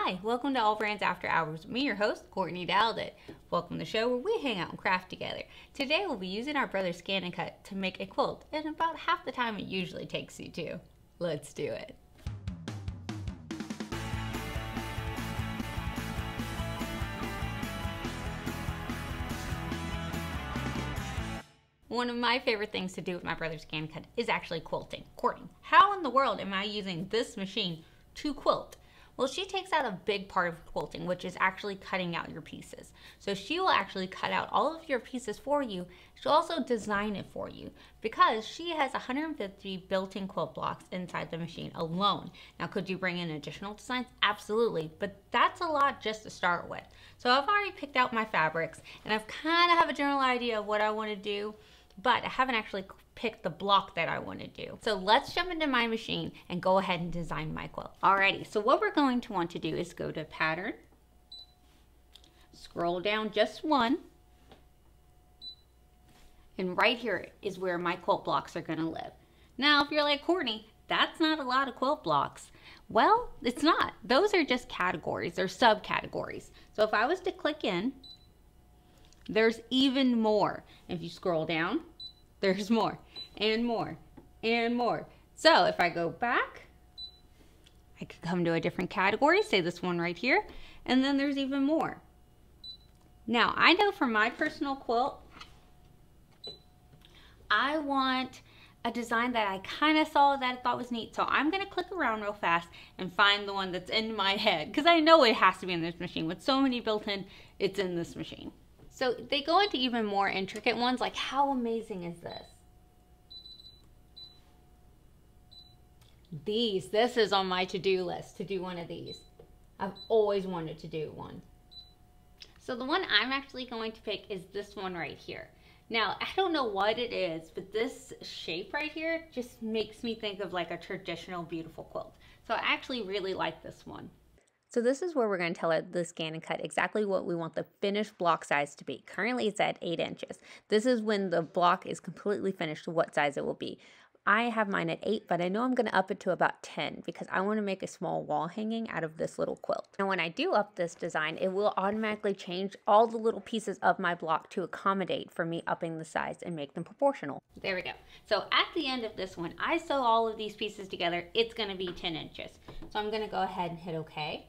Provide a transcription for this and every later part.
Hi, welcome to AllBrands After Hours with me, your host, Courtney Douthat. Welcome to the show where we hang out and craft together. Today we'll be using our Brother ScanNCut to make a quilt in about half the time it usually takes you to. Let's do it. One of my favorite things to do with my Brother ScanNCut is actually quilting. Courtney, how in the world am I using this machine to quilt? Well, she takes out a big part of quilting, which is actually cutting out your pieces. So she will actually cut out all of your pieces for you. She'll also design it for you because she has 150 built-in quilt blocks inside the machine alone. Now, could you bring in additional designs? Absolutely, but that's a lot just to start with. So I've already picked out my fabrics and I've kind of have a general idea of what I want to do, but I haven't actually pick the block that I want to do. So let's jump into my machine and go ahead and design my quilt. Alrighty, so what we're going to want to do is go to pattern, scroll down just one, and right here is where my quilt blocks are going to live. Now, if you're like, Courtney, that's not a lot of quilt blocks. Well, it's not. Those are just categories. They're subcategories. So if I was to click in, there's even more. If you scroll down, there's more and more and more. So if I go back, I could come to a different category, say this one right here, and then there's even more. Now, I know for my personal quilt, I want a design that I kind of saw that I thought was neat. So I'm going to click around real fast and find the one that's in my head, because I know it has to be in this machine. With so many built in, it's in this machine. So they go into even more intricate ones, like how amazing is this? This is on my to-do list, to do one of these. I've always wanted to do one. So the one I'm actually going to pick is this one right here. Now, I don't know what it is, but this shape right here just makes me think of like a traditional beautiful quilt. So I actually really like this one. So this is where we're going to tell the ScanNCut exactly what we want the finished block size to be. Currently it's at 8 inches. This is when the block is completely finished, what size it will be. I have mine at 8, but I know I'm going to up it to about 10 because I want to make a small wall hanging out of this little quilt. Now when I do up this design, it will automatically change all the little pieces of my block to accommodate for me upping the size and make them proportional. There we go. So at the end of this one, I sew all of these pieces together. It's going to be 10 inches. So I'm going to go ahead and hit OK.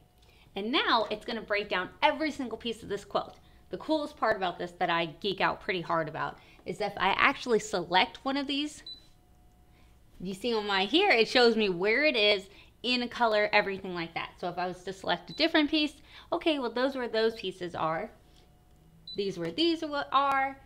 And now it's going to break down every single piece of this quilt. The coolest part about this that I geek out pretty hard about is that if I actually select one of these, you see on my here, it shows me where it is in a color, everything like that. So if I was to select a different piece, okay, well, those where those pieces are. These where these are.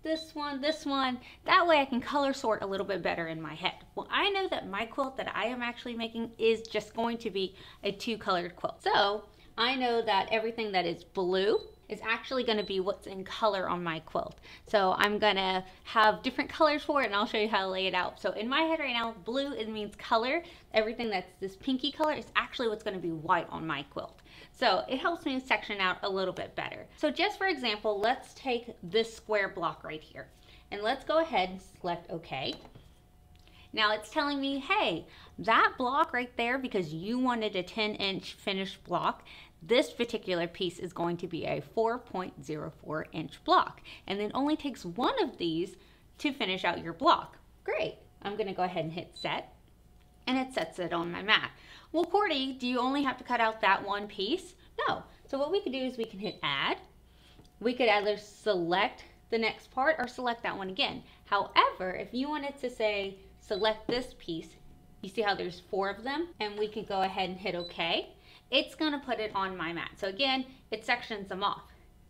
This one, that way I can color sort a little bit better in my head. Well, I know that my quilt that I am actually making is just going to be a 2-colored quilt. So I know that everything that is blue is actually going to be what's in color on my quilt. So I'm going to have different colors for it and I'll show you how to lay it out. So in my head right now, blue, it means color. Everything that's this pinky color is actually what's going to be white on my quilt. So it helps me section out a little bit better. So just for example, let's take this square block right here and let's go ahead and select OK. Now it's telling me, hey, that block right there, because you wanted a 10-inch finished block, this particular piece is going to be a 4.04 inch block. And it only takes one of these to finish out your block. Great. I'm going to go ahead and hit set. And it sets it on my mat. Well, Courtney, do you only have to cut out that one piece? No. So what we could do is we can hit add. We could either select the next part or select that one again. However, if you wanted to say select this piece, you see how there's 4 of them, and we could go ahead and hit OK. It's going to put it on my mat. So again, it sections them off.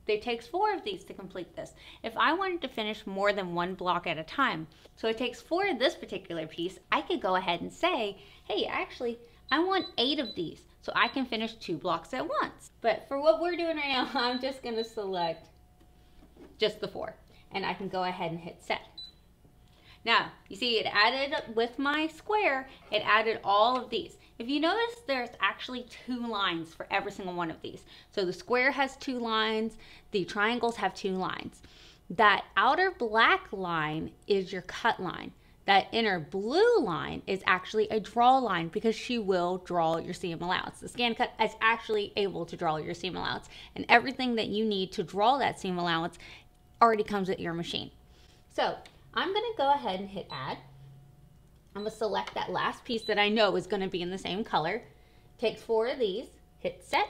It takes 4 of these to complete this. If I wanted to finish more than one block at a time, so it takes 4 of this particular piece, I could go ahead and say, hey, actually, I want 8 of these so I can finish 2 blocks at once. But for what we're doing right now, I'm just going to select just the 4 and I can go ahead and hit set. Now, you see it added with my square, it added all of these. If you notice, there's actually 2 lines for every single one of these. So the square has 2 lines, the triangles have 2 lines. That outer black line is your cut line. that inner blue line is actually a draw line because she will draw your seam allowance. The ScanNCut is actually able to draw your seam allowance, and everything that you need to draw that seam allowance already comes with your machine. So I'm going to go ahead and hit add. I'm going to select that last piece that I know is going to be in the same color. Take 4 of these, hit set,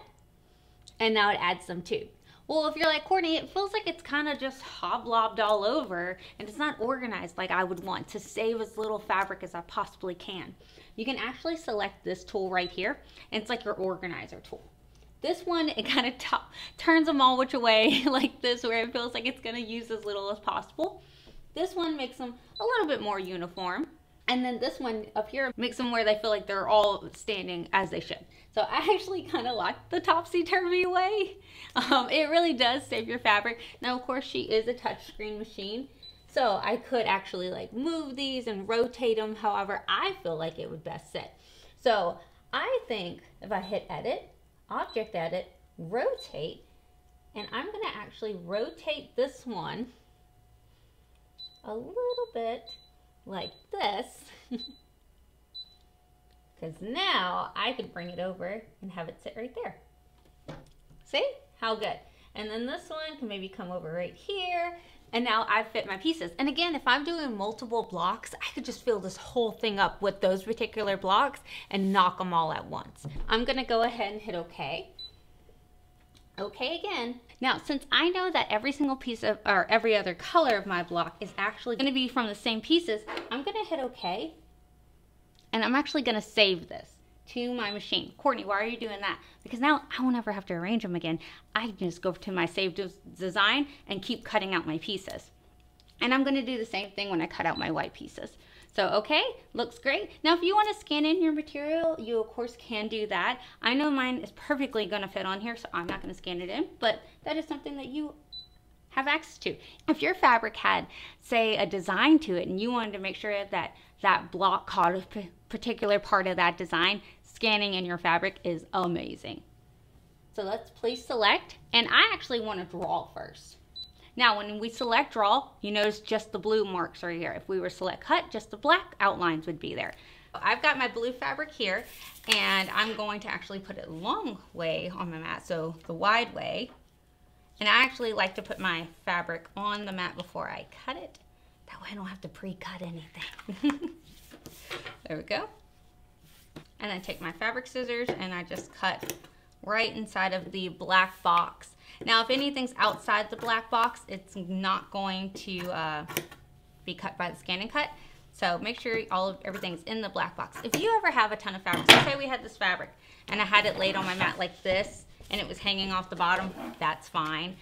and now it adds some tube. Well, if you're like, Courtney, it feels like it's kind of just hoblobbed all over and it's not organized like I would want to save as little fabric as I possibly can. You can actually select this tool right here, and it's like your organizer tool. This one, it kind of turns them all which way like this, where it feels like it's going to use as little as possible. This one makes them a little bit more uniform. And then this one up here makes them where they feel like they're all standing as they should. So I actually kind of like the topsy-turvy way. It really does save your fabric. Now, of course, she is a touchscreen machine, so I could actually like move these and rotate them however I feel like it would best sit. So I think if I hit edit, object edit, rotate, and I'm going to actually rotate this one a little bit like this, because now I can bring it over and have it sit right there. See how good? And then this one can maybe come over right here, and now I've fit my pieces. And again, if I'm doing multiple blocks, I could just fill this whole thing up with those particular blocks and knock them all at once. I'm gonna go ahead and hit OK. Okay again. Now, since I know that every single piece of, or every other color of my block is actually going to be from the same pieces, I'm going to hit OK, and I'm actually going to save this to my machine. Courtney, why are you doing that? Because now I won't ever have to arrange them again. I can just go to my save design and keep cutting out my pieces. And I'm going to do the same thing when I cut out my white pieces. So, okay, looks great. Now, if you want to scan in your material, you of course can do that. I know mine is perfectly going to fit on here, so I'm not going to scan it in, but that is something that you have access to. If your fabric had, say, a design to it and you wanted to make sure that that block caught a particular part of that design, scanning in your fabric is amazing. So let's please select, and I actually want to draw first. Now, when we select draw, you notice just the blue marks right here. If we were select cut, just the black outlines would be there. I've got my blue fabric here, and I'm going to actually put it long way on my mat, so the wide way. And I actually like to put my fabric on the mat before I cut it. That way I don't have to pre-cut anything. There we go. And then take my fabric scissors, and I just cut right inside of the black box. Now, if anything's outside the black box, it's not going to be cut by the ScanNCut. So make sure everything's in the black box. If you ever have a ton of fabric, so say we had this fabric and I had it laid on my mat like this and it was hanging off the bottom, that's fine.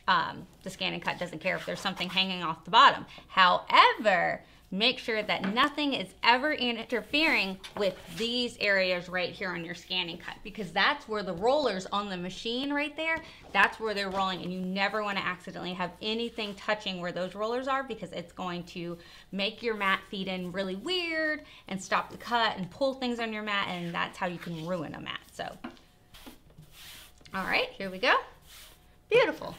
The ScanNCut doesn't care if there's something hanging off the bottom. However, make sure that nothing is ever interfering with these areas right here on your ScanNCut, because that's where the rollers on the machine right there, that's where they're rolling, and you never want to accidentally have anything touching where those rollers are, because it's going to make your mat feed in really weird and stop the cut and pull things on your mat, and that's how you can ruin a mat. So, all right, here we go. Beautiful.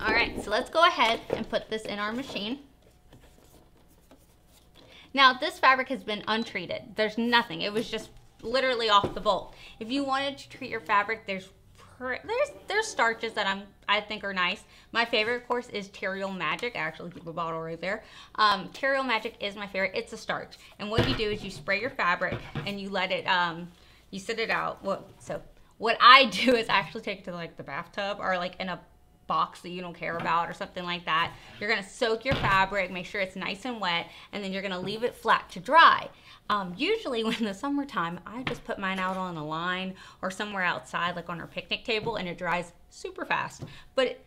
All right, so let's go ahead and put this in our machine. Now, this fabric has been untreated. There's nothing. It was just literally off the bolt. If you wanted to treat your fabric, there's starches that I think are nice. My favorite, of course, is Terrial Magic. I actually keep a bottle right there. Terrial Magic is my favorite. It's a starch. And what you do is you spray your fabric and you let it, you sit it out. So what I do is I actually take it to like the bathtub or like in a box that you don't care about or something like that. You're going to soak your fabric, make sure it's nice and wet, and then you're going to leave it flat to dry. Usually when the summertime, I just put mine out on a line or somewhere outside, like on our picnic table, and it dries super fast. But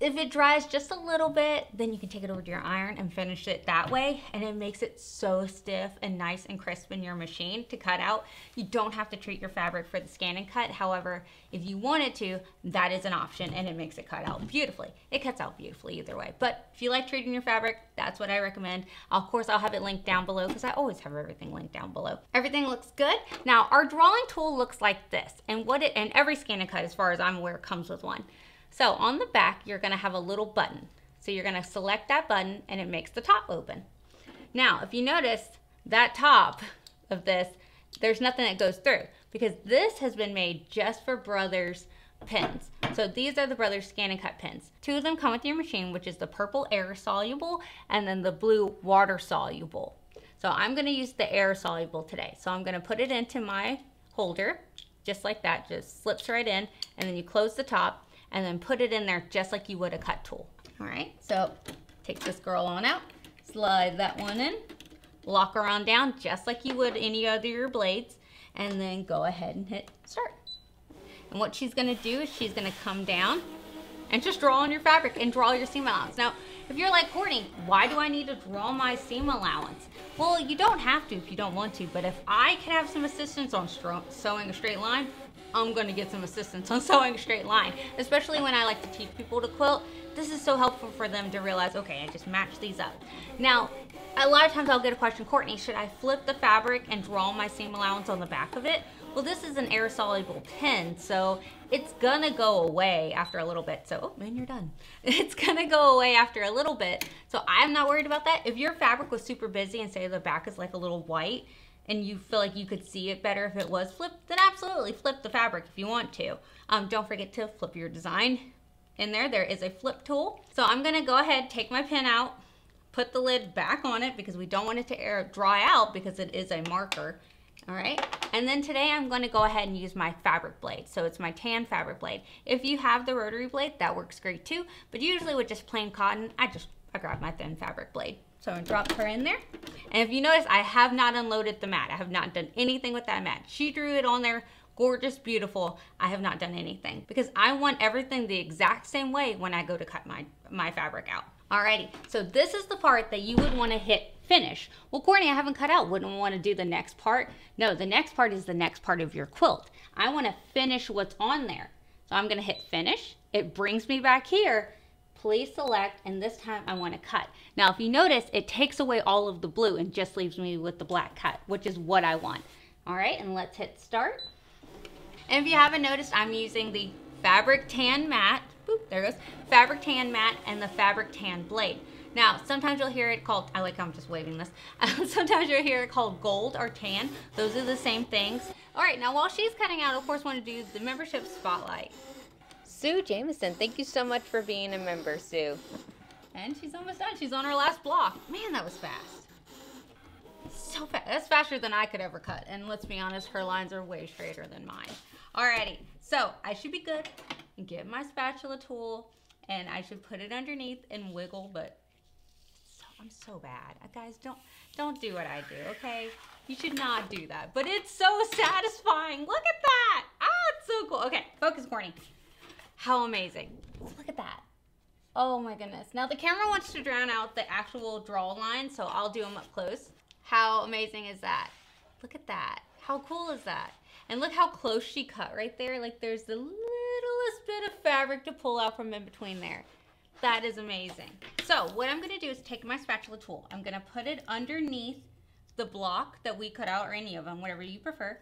if it dries just a little bit, then you can take it over to your iron and finish it that way, and it makes it so stiff and nice and crisp in your machine to cut out. You don't have to treat your fabric for the ScanNCut. However, if you wanted to, that is an option, and it makes it cut out beautifully. It cuts out beautifully either way. But if you like treating your fabric, that's what I recommend. Of course, I'll have it linked down below because I always have everything linked down below. Everything looks good. Now, our drawing tool looks like this, and every ScanNCut, as far as I'm aware, comes with one. So on the back, you're going to have a little button. So you're going to select that button and it makes the top open. Now, if you notice that top of this, there's nothing that goes through because this has been made just for Brothers pins. So these are the Brothers ScanNCut pins. 2 of them come with your machine, which is the purple air soluble and then the blue water soluble. So I'm going to use the air soluble today. So I'm going to put it into my holder just like that, just slips right in, and then you close the top and then put it in there just like you would a cut tool. All right, so take this girl on out, slide that one in, lock her on down just like you would any other your blades, and then go ahead and hit start. And what she's gonna do is she's gonna come down and just draw on your fabric and draw your seam allowance. Now, if you're like, Courtney, why do I need to draw my seam allowance? Well, you don't have to if you don't want to, but if I can have some assistance on sewing a straight line, I'm gonna get some assistance on sewing a straight line, especially when I like to teach people to quilt. This is so helpful for them to realize, okay, I just match these up. Now, a lot of times I'll get a question, Courtney, should I flip the fabric and draw my seam allowance on the back of it? Well, this is an air soluble pin, so it's gonna go away after a little bit. So, oh man, you're done. It's gonna go away after a little bit. So I'm not worried about that. If your fabric was super busy and say the back is like a little white and you feel like you could see it better if it was flipped, then absolutely flip the fabric if you want to. Don't forget to flip your design in there. There is a flip tool. So I'm gonna go ahead, take my pin out, put the lid back on it because we don't want it to dry out because it is a marker. All right, and then today I'm going to go ahead and use my fabric blade. So it's my tan fabric blade. If you have the rotary blade, that works great too. But usually with just plain cotton, I grab my thin fabric blade. So I'm going to drop her in there. And if you notice, I have not unloaded the mat. I have not done anything with that mat. She drew it on there, gorgeous, beautiful. I have not done anything because I want everything the exact same way when I go to cut my fabric out. Alrighty, so this is the part that you would want to hit finish. Well, Courtney, I haven't cut out. Wouldn't want to do the next part? No, the next part is the next part of your quilt. I want to finish what's on there. So I'm going to hit finish. It brings me back here. Please select, and this time I want to cut. Now, if you notice, it takes away all of the blue and just leaves me with the black cut, which is what I want. All right, and let's hit start. And if you haven't noticed, I'm using the fabric tan mat. Boop, there it goes. Fabric tan mat and the fabric tan blade. Now, sometimes you'll hear it called, I like how I'm just waving this. Sometimes you'll hear it called gold or tan. Those are the same things. All right, now while she's cutting out, of course, want to do the membership spotlight. Sue Jameson, thank you so much for being a member, Sue. And she's almost done. She's on her last block. Man, that was fast. So fast. That's faster than I could ever cut. And let's be honest, her lines are way straighter than mine. Alrighty, so I should be good and get my spatula tool and I should put it underneath and wiggle, but I'm so bad. Guys, don't do what I do, okay? You should not do that, but it's so satisfying. Look at that. Ah, it's so cool. Okay, focus, Courtney. How amazing. Look at that. Oh my goodness. Now the camera wants to drown out the actual draw line, so I'll do them up close. How amazing is that? Look at that. How cool is that? And look how close she cut right there. Like there's the littlest bit of fabric to pull out from in between there. That is amazing. So what I'm gonna do is take my spatula tool. I'm gonna put it underneath the block that we cut out, or any of them, whatever you prefer.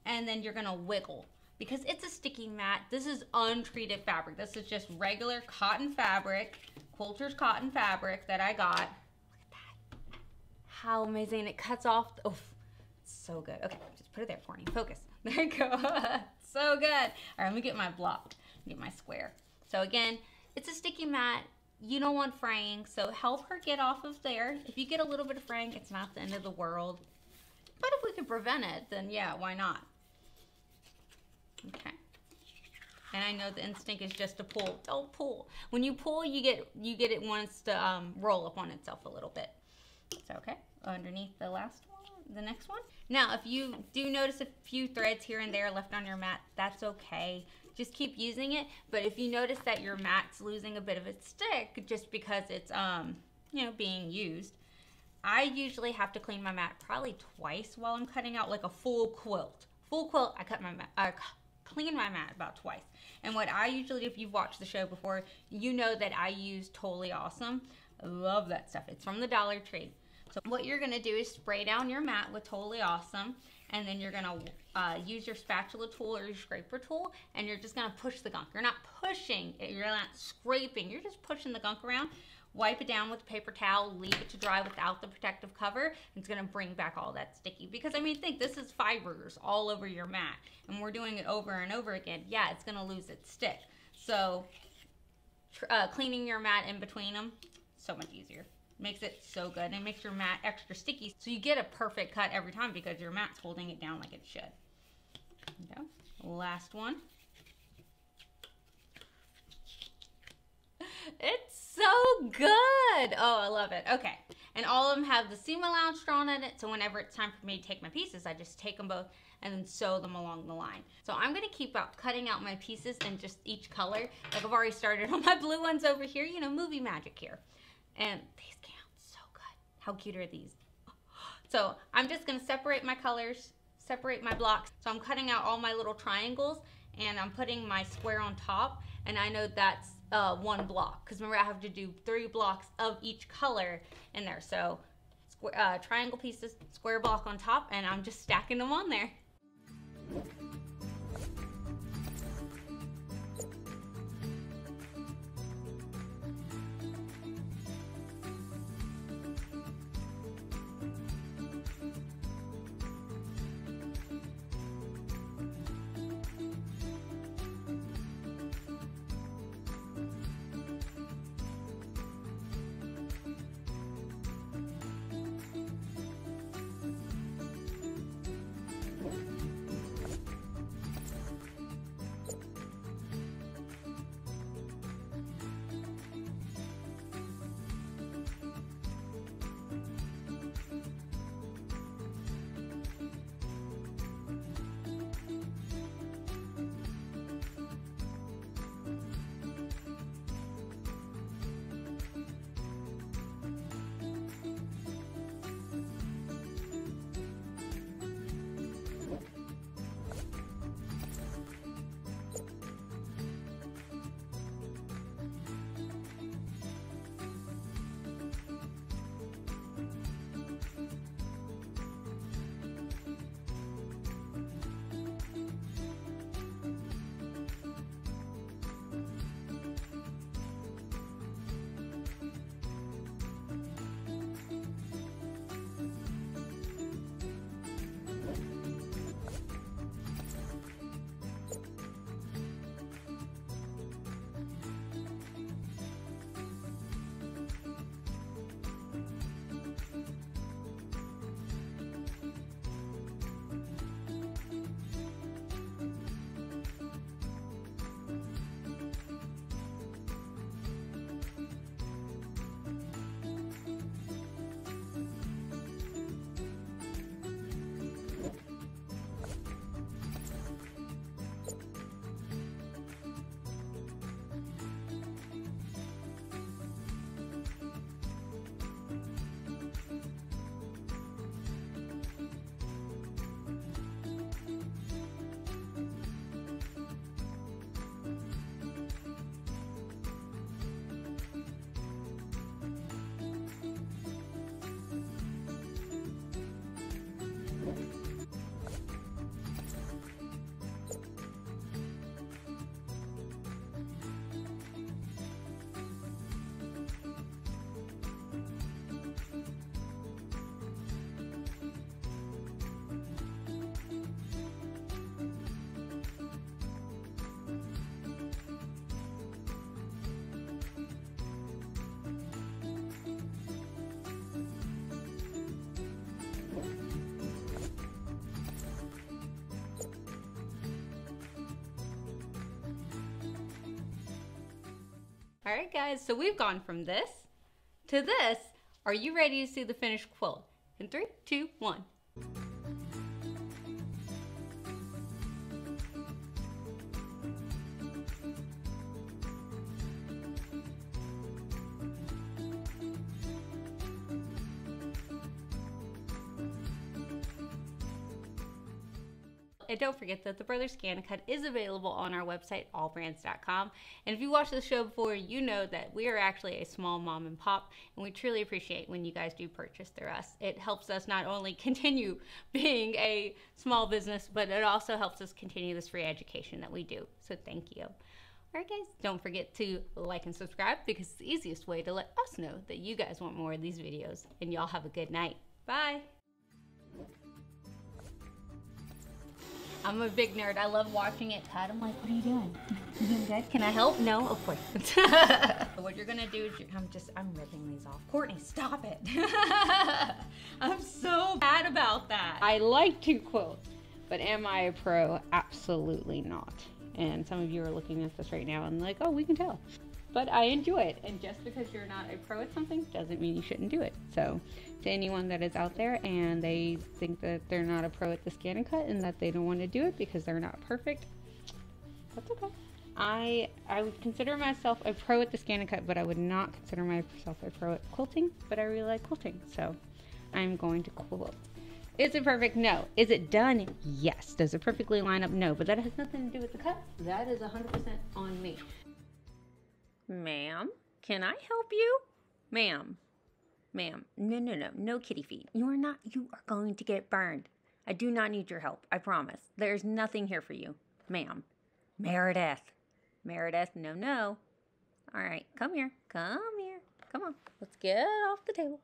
And then you're gonna wiggle. Because it's a sticky mat, this is untreated fabric. This is just regular cotton fabric, quilter's cotton fabric that I got. Look at that. How amazing. It cuts off. Oh, it's so good. Okay, just put it there for me. Focus. There you go. So good. All right, let me get my block, get my square. So again, it's a sticky mat. You don't want fraying, so help her get off of there. If you get a little bit of fraying, it's not the end of the world. But if we can prevent it, then yeah, why not? Okay. And I know the instinct is just to pull. Don't pull. When you pull, you get it wants to roll up on itself a little bit. So okay, underneath the last one, the next one. Now, if you do notice a few threads here and there left on your mat, that's okay. Just keep using it. But if you notice that your mat's losing a bit of its stick just because it's you know, being used, I usually have to clean my mat probably twice while I'm cutting out like a full quilt. Full quilt, I cut my mat. Clean my mat about twice. And what I usually do, if you've watched the show before, you know that I use Totally Awesome. I love that stuff. It's from the Dollar Tree. So what you're gonna do is spray down your mat with Totally Awesome, and then you're gonna use your spatula tool or your scraper tool, and you're just gonna push the gunk. You're not pushing, you're not scraping, you're just pushing the gunk around. wipe it down with a paper towel, leave it to dry without the protective cover. It's gonna bring back all that sticky, because I mean, think, this is fibers all over your mat, and we're doing it over and over again. Yeah, it's gonna lose its stick. So cleaning your mat in between them, so much easier. Makes it so good, and it makes your mat extra sticky, so you get a perfect cut every time because your mat's holding it down like it should. Okay. Last one. It's so good. Oh, I love it. Okay. And all of them have the seam allowance drawn in it, so whenever it's time for me to take my pieces, I just take them both and then sew them along the line. So I'm going to keep cutting out my pieces in just each color. Like I've already started on my blue ones over here, you know, movie magic here. And these came out so good. How cute are these? So I'm just going to separate my colors, separate my blocks. So I'm cutting out all my little triangles, and I'm putting my square on top, and I know that's one block, because remember I have to do 3 blocks of each color in there. So triangle pieces, square block on top, and I'm just stacking them on there. All right, guys, so we've gone from this to this. Are you ready to see the finished quilt? In 3, 2, 1. And don't forget that the Brother ScanNCut is available on our website, AllBrands.com. And if you watched the show before, you know that we are actually a small mom and pop, and we truly appreciate when you guys do purchase through us. It helps us not only continue being a small business, but it also helps us continue this free education that we do. So thank you. Alright guys, don't forget to like and subscribe because it's the easiest way to let us know that you guys want more of these videos. And y'all have a good night. Bye! I'm a big nerd. I love watching it. Pat, I'm like, what are you doing? You doing good? Can I help? No? Of course. What you're gonna do is I'm ripping these off. Courtney, stop it. I'm so bad about that. I like to quilt, but am I a pro? Absolutely not. And some of you are looking at this right now and like, oh, we can tell. But I enjoy it. And just because you're not a pro at something doesn't mean you shouldn't do it. So to anyone that is out there and they think that they're not a pro at the ScanNCut and that they don't want to do it because they're not perfect, that's okay. I would consider myself a pro at the ScanNCut, but I would not consider myself a pro at quilting, but I really like quilting. So I'm going to quilt. Is it perfect? No. Is it done? Yes. Does it perfectly line up? No. But that has nothing to do with the cut. That is 100% on me. Ma'am, can I help you? Ma'am, no kitty feet. You are going to get burned. I do not need your help, I promise. There's nothing here for you, ma'am. Meredith, no. All right, come here, come on. Let's get off the table.